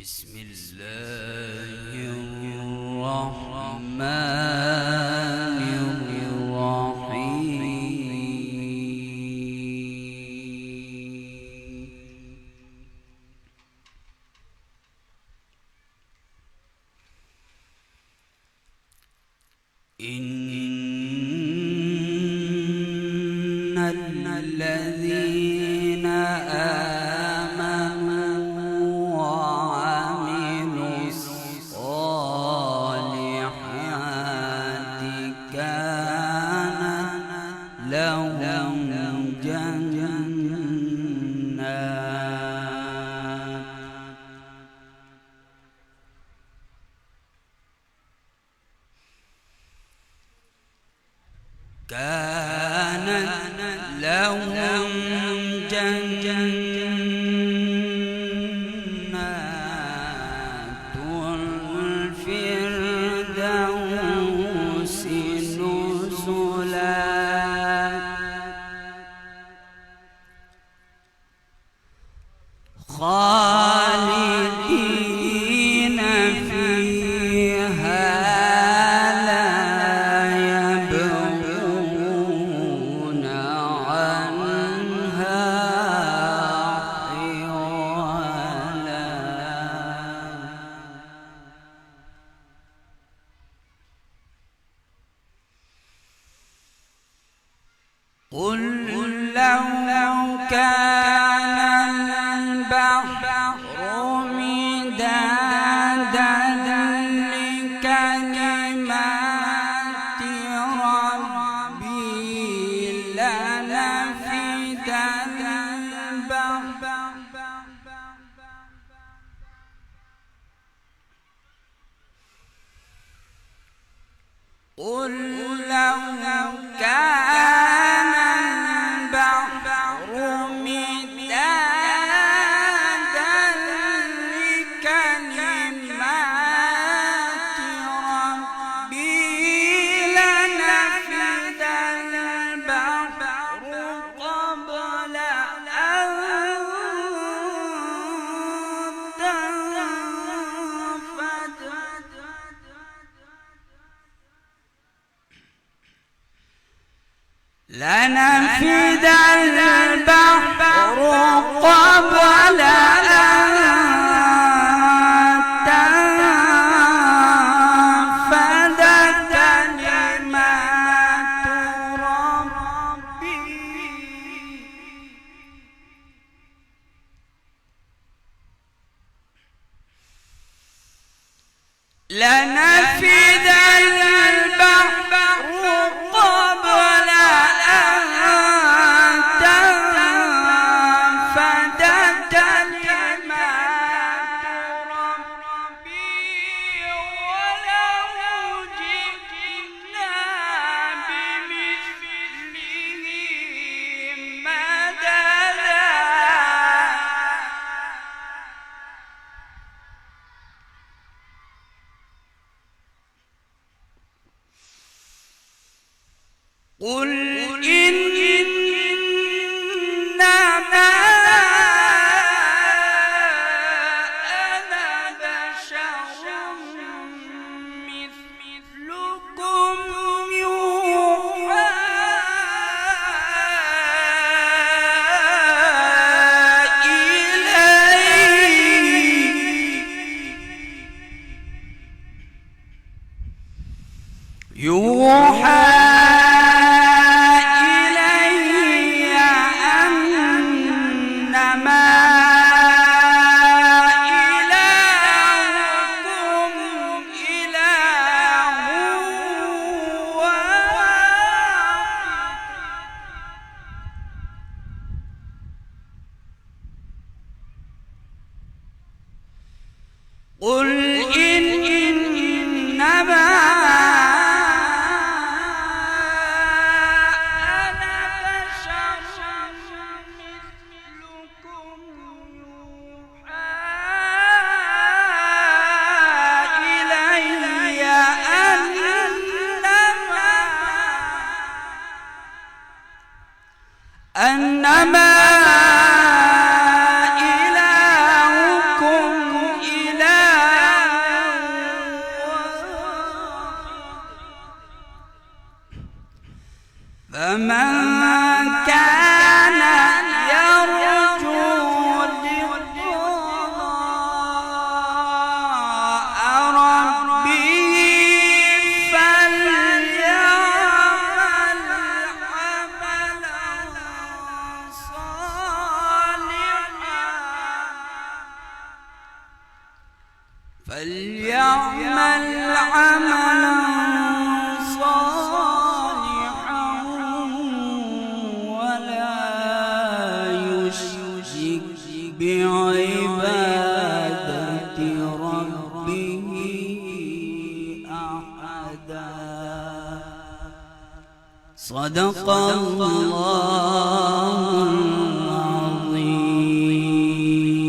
بسم الله الرحمن الرحيم. إن الذين آمنوا وعملوا الصالحات كانت لهم جنات الفردوس نزلا خالدين فيها لا يبغون عنها حولا. قل لو كان البحر مدادا لكلمات ربي لنفد البحر قل لو كان البحر مدادا لكلمات ربي لنفد البحر قبل أن تنفد لنفد البحر قبل أن تنفد كلمات ربي لنفد البحر قبل قل إنما أنا بشر مثلكم يوحى قل إنما أنا بشر مثلكم يوحى إلي أنما إلهكم إله فليعمل عملا صالحا ولا يشرك بعبادة ربه أحدا. صدق الله.